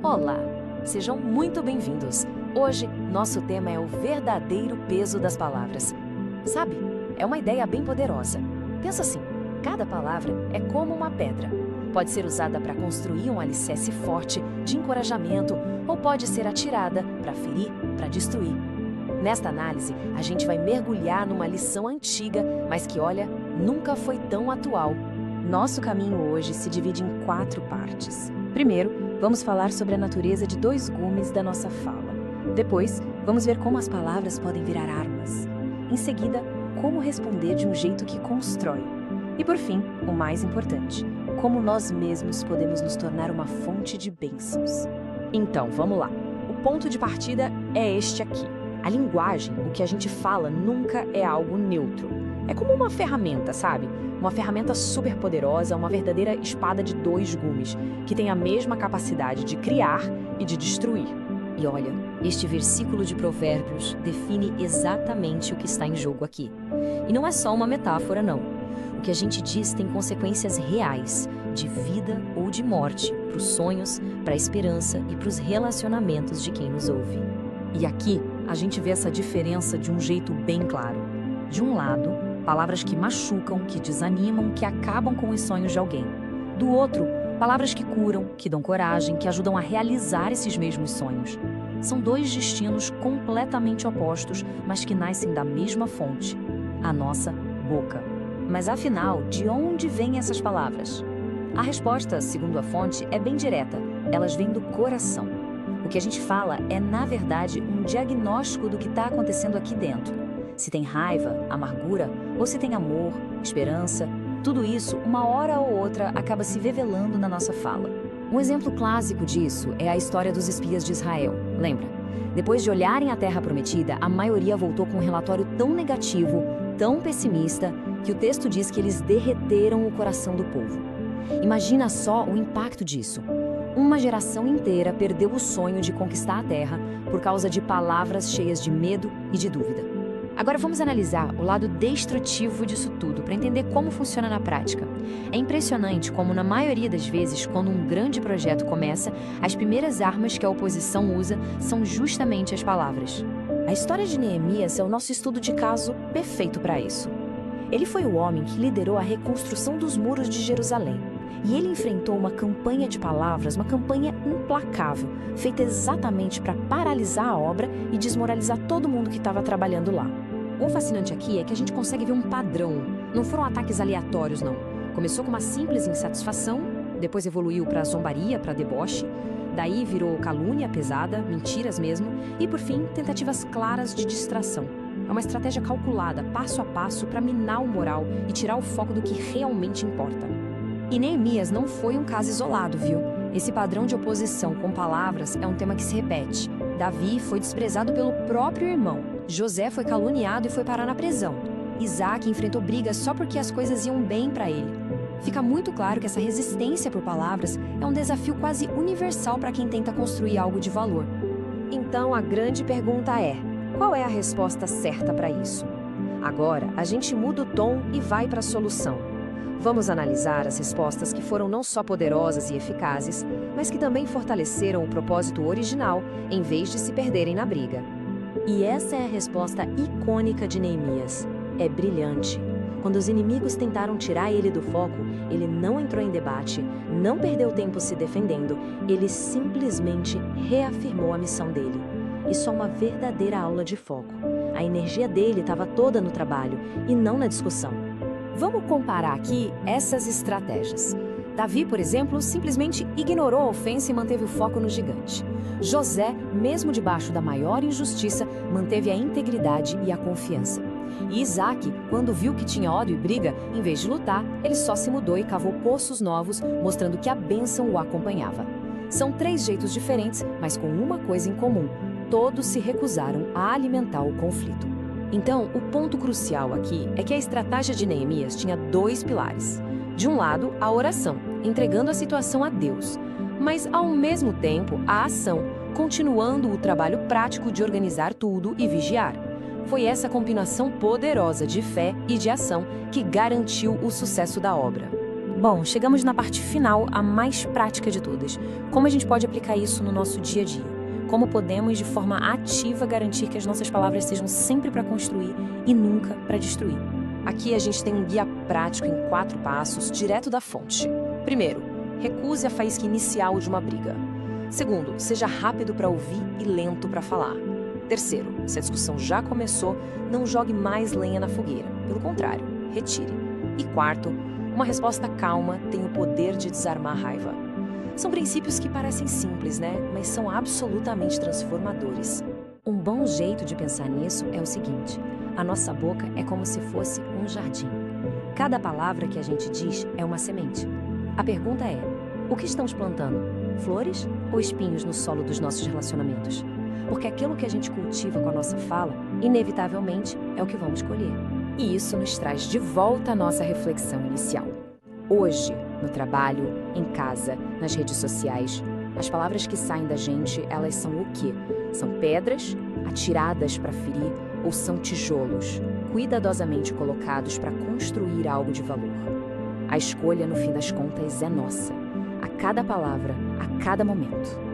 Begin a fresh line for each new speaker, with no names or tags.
Olá, sejam muito bem-vindos. Hoje, nosso tema é o verdadeiro peso das palavras. Sabe, é uma ideia bem poderosa. Pensa assim, cada palavra é como uma pedra. Pode ser usada para construir um alicerce forte de encorajamento ou pode ser atirada para ferir, para destruir. Nesta análise, a gente vai mergulhar numa lição antiga, mas que, olha, nunca foi tão atual. Nosso caminho hoje se divide em 4 partes. Primeiro, vamos falar sobre a natureza de 2 gumes da nossa fala. Depois, vamos ver como as palavras podem virar armas. Em seguida, como responder de um jeito que constrói. E por fim, o mais importante, como nós mesmos podemos nos tornar uma fonte de bênçãos. Então, vamos lá. O ponto de partida é este aqui. A linguagem, o que a gente fala, nunca é algo neutro. É como uma ferramenta, sabe? Uma ferramenta super poderosa, uma verdadeira espada de 2 gumes, que tem a mesma capacidade de criar e de destruir. E olha, este versículo de Provérbios define exatamente o que está em jogo aqui. E não é só uma metáfora, não. O que a gente diz tem consequências reais, de vida ou de morte, para os sonhos, para a esperança e para os relacionamentos de quem nos ouve. E aqui, a gente vê essa diferença de um jeito bem claro. De um lado, palavras que machucam, que desanimam, que acabam com os sonhos de alguém. Do outro, palavras que curam, que dão coragem, que ajudam a realizar esses mesmos sonhos. São 2 destinos completamente opostos, mas que nascem da mesma fonte, a nossa boca. Mas afinal, de onde vêm essas palavras? A resposta, segundo a fonte, é bem direta. Elas vêm do coração. O que a gente fala é, na verdade, um diagnóstico do que está acontecendo aqui dentro. Se tem raiva, amargura, ou se tem amor, esperança, tudo isso, uma hora ou outra, acaba se revelando na nossa fala. Um exemplo clássico disso é a história dos espias de Israel. Lembra? Depois de olharem a Terra Prometida, a maioria voltou com um relatório tão negativo, tão pessimista, que o texto diz que eles derreteram o coração do povo. Imagina só o impacto disso. Uma geração inteira perdeu o sonho de conquistar a Terra por causa de palavras cheias de medo e de dúvida. Agora vamos analisar o lado destrutivo disso tudo para entender como funciona na prática. É impressionante como, na maioria das vezes, quando um grande projeto começa, as primeiras armas que a oposição usa são justamente as palavras. A história de Neemias é o nosso estudo de caso perfeito para isso. Ele foi o homem que liderou a reconstrução dos muros de Jerusalém. E ele enfrentou uma campanha de palavras, uma campanha implacável, feita exatamente para paralisar a obra e desmoralizar todo mundo que estava trabalhando lá. O fascinante aqui é que a gente consegue ver um padrão. Não foram ataques aleatórios, não. Começou com uma simples insatisfação, depois evoluiu para zombaria, para deboche, daí virou calúnia pesada, mentiras mesmo, e por fim, tentativas claras de distração. É uma estratégia calculada, passo a passo, para minar o moral e tirar o foco do que realmente importa. E Neemias não foi um caso isolado, viu? Esse padrão de oposição com palavras é um tema que se repete. Davi foi desprezado pelo próprio irmão. José foi caluniado e foi parar na prisão. Isaac enfrentou brigas só porque as coisas iam bem para ele. Fica muito claro que essa resistência por palavras é um desafio quase universal para quem tenta construir algo de valor. Então, a grande pergunta é: qual é a resposta certa para isso? Agora, a gente muda o tom e vai para a solução. Vamos analisar as respostas que foram não só poderosas e eficazes, mas que também fortaleceram o propósito original, em vez de se perderem na briga. E essa é a resposta icônica de Neemias. É brilhante. Quando os inimigos tentaram tirar ele do foco, ele não entrou em debate, não perdeu tempo se defendendo, ele simplesmente reafirmou a missão dele. Isso é uma verdadeira aula de foco. A energia dele estava toda no trabalho e não na discussão. Vamos comparar aqui essas estratégias. Davi, por exemplo, simplesmente ignorou a ofensa e manteve o foco no gigante. José, mesmo debaixo da maior injustiça, manteve a integridade e a confiança. E Isaac, quando viu que tinha ódio e briga, em vez de lutar, ele só se mudou e cavou poços novos, mostrando que a bênção o acompanhava. São 3 jeitos diferentes, mas com uma coisa em comum: todos se recusaram a alimentar o conflito. Então, o ponto crucial aqui é que a estratégia de Neemias tinha 2 pilares. De um lado, a oração, entregando a situação a Deus, mas, ao mesmo tempo, a ação, continuando o trabalho prático de organizar tudo e vigiar. Foi essa combinação poderosa de fé e de ação que garantiu o sucesso da obra. Bom, chegamos na parte final, a mais prática de todas. Como a gente pode aplicar isso no nosso dia a dia? Como podemos, de forma ativa, garantir que as nossas palavras sejam sempre para construir e nunca para destruir? Aqui a gente tem um guia prático em 4 passos, direto da fonte. Primeiro, recuse a faísca inicial de uma briga. Segundo, seja rápido para ouvir e lento para falar. Terceiro, se a discussão já começou, não jogue mais lenha na fogueira. Pelo contrário, retire. E quarto, uma resposta calma tem o poder de desarmar a raiva. São princípios que parecem simples, né? Mas são absolutamente transformadores. Um bom jeito de pensar nisso é o seguinte: a nossa boca é como se fosse um jardim. Cada palavra que a gente diz é uma semente. A pergunta é: o que estamos plantando? Flores ou espinhos no solo dos nossos relacionamentos? Porque aquilo que a gente cultiva com a nossa fala, inevitavelmente, é o que vamos colher. E isso nos traz de volta à nossa reflexão inicial. Hoje, no trabalho, em casa, nas redes sociais, as palavras que saem da gente, elas são o quê? São pedras atiradas para ferir ou são tijolos cuidadosamente colocados para construir algo de valor? A escolha, no fim das contas, é nossa. A cada palavra, a cada momento.